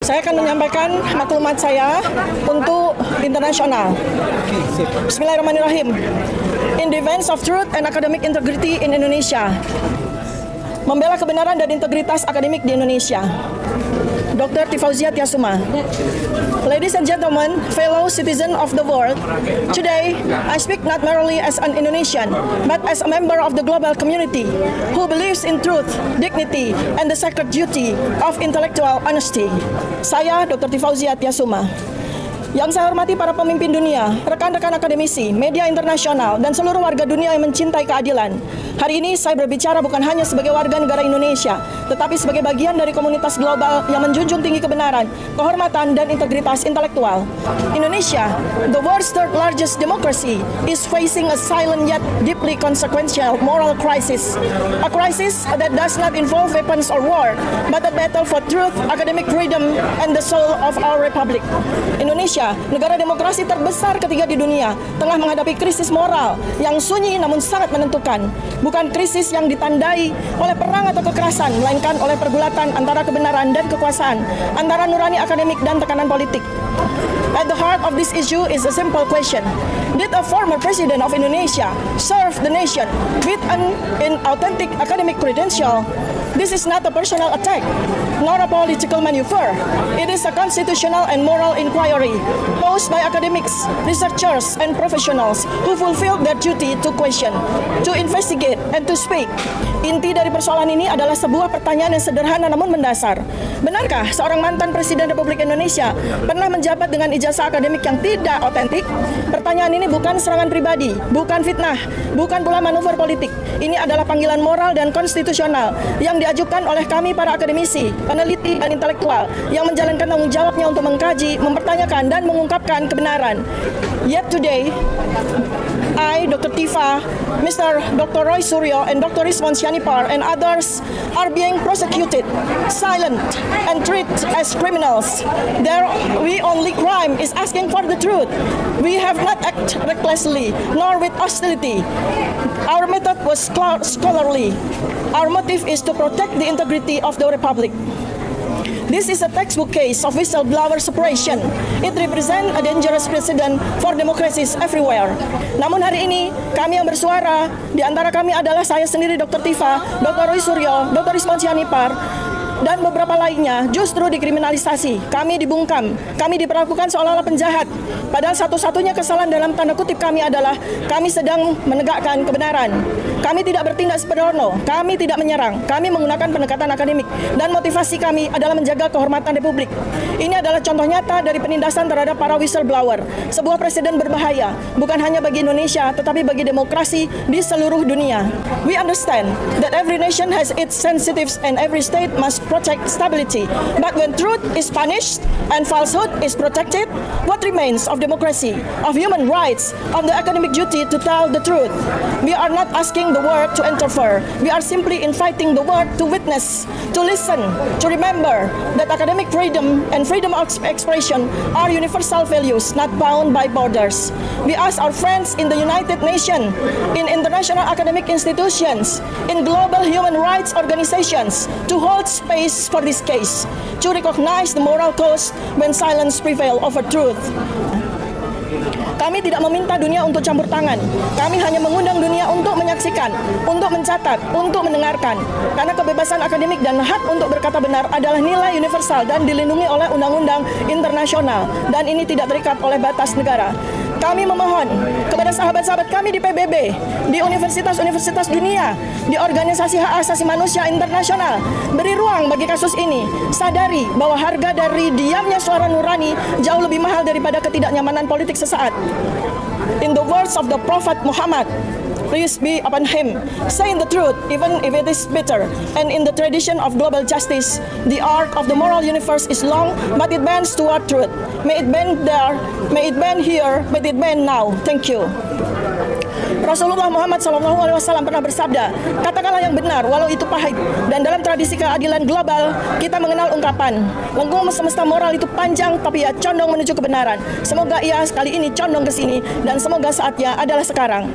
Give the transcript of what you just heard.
Saya akan menyampaikan maklumat saya untuk internasional. Bismillahirrahmanirrahim. In defense of truth and academic integrity in Indonesia. Membela kebenaran dan integritas akademik di Indonesia. Dr. Tifauzia Tiasuma. Ladies and gentlemen, fellow citizens of the world, today I speak not merely as an Indonesian, but as a member of the global community who believes in truth, dignity, and the sacred duty of intellectual honesty. Saya Dr. Tifauzia Tiasuma. Yang saya hormati para pemimpin dunia, rekan-rekan akademisi, media internasional, dan seluruh warga dunia yang mencintai keadilan. Hari ini saya berbicara bukan hanya sebagai warga negara Indonesia, tetapi sebagai bagian dari komunitas global yang menjunjung tinggi kebenaran, kehormatan, dan integritas intelektual. Indonesia, the world's third largest democracy, is facing a silent yet deeply consequential moral crisis. A crisis that does not involve weapons or war, but a battle for truth, academic freedom, and the soul of our republic. Indonesia, negara demokrasi terbesar ketiga di dunia, tengah menghadapi krisis moral yang sunyi namun sangat menentukan. Bukan krisis yang ditandai oleh perang atau kekerasan, melainkan oleh pergulatan antara kebenaran dan kekuasaan, antara nurani akademik dan tekanan politik. At the heart of this issue is a simple question. Did a former president of Indonesia serve the nation with an inauthentic academic credential? This is not a personal attack, nor a political maneuver. It is a constitutional and moral inquiry posed by academics, researchers, and professionals who fulfill their duty to question, to investigate, and to speak. Inti dari persoalan ini adalah sebuah pertanyaan yang sederhana namun mendasar. Benarkah seorang mantan Presiden Republik Indonesia pernah menjabat dengan ijazah akademik yang tidak otentik? Pertanyaan ini bukan serangan pribadi, bukan fitnah, bukan pula manuver politik. Ini adalah panggilan moral dan konstitusional yang diajukan oleh kami para akademisi, peneliti, dan intelektual yang menjalankan tanggung jawabnya untuk mengkaji, mempertanyakan, dan mengungkapkan kebenaran. Yet today, I, Dr. Tifa, Mr. Dr. Roy Suryo, and Dr. Rizwan Syanipar, and others are being prosecuted, silent, and treated as criminals. Their only crime is asking for the truth. We have not acted recklessly, nor with hostility. Our method was scholarly. Our motive is to protect the integrity of the Republic. This is a textbook case of whistleblower separation. It represents a dangerous precedent for democracies everywhere. Namun hari ini, kami yang bersuara, di antara kami adalah saya sendiri Dr. Tifa, Dr. Roy Suryo, Dr. Rizwan Syanipar, dan beberapa lainnya justru dikriminalisasi. Kami dibungkam, kami diperlakukan seolah-olah penjahat. Padahal satu-satunya kesalahan dalam tanda kutip kami adalah kami sedang menegakkan kebenaran. Kami tidak bertindak sembrono, kami tidak menyerang, kami menggunakan pendekatan akademik, dan motivasi kami adalah menjaga kehormatan Republik. Ini adalah contoh nyata dari penindasan terhadap para whistleblower. Sebuah presiden berbahaya, bukan hanya bagi Indonesia, tetapi bagi demokrasi di seluruh dunia. We understand that every nation has its sensitives and every state must protect stability. But when truth is punished and falsehood is protected, what remains of democracy, of human rights, of the academic duty to tell the truth? We are not asking the world to interfere. We are simply inviting the world to witness, to listen, to remember that academic freedom and freedom of expression are universal values not bound by borders. We ask our friends in the United Nations, in international academic institutions, in global human rights organizations to hold space for this case, to recognize the moral cost when silence prevails over truth. Kami tidak meminta dunia untuk campur tangan. Kami hanya mengundang dunia untuk menyaksikan, untuk mencatat, untuk mendengarkan. Karena kebebasan akademik dan hak untuk berkata benar adalah nilai universal dan dilindungi oleh undang-undang internasional. Dan ini tidak terikat oleh batas negara. Kami memohon kepada sahabat-sahabat kami di PBB, di universitas-universitas dunia, di organisasi hak asasi manusia internasional, beri ruang bagi kasus ini. Sadari bahwa harga dari diamnya suara nurani jauh lebih mahal daripada ketidaknyamanan politik sesaat. In the words of the Prophet Muhammad, peace be upon him, saying the truth even if it is bitter. And in the tradition of global justice, the arc of the moral universe is long, but it bends toward truth. May it bend there, may it bend here, may it bend now. Thank you. Rasulullah Muhammad SAW pernah bersabda, katakanlah yang benar walau itu pahit. Dan dalam tradisi keadilan global, kita mengenal ungkapan, lengkung semesta moral itu panjang tapi ya condong menuju kebenaran. Semoga ia sekali ini condong ke sini dan semoga saatnya adalah sekarang.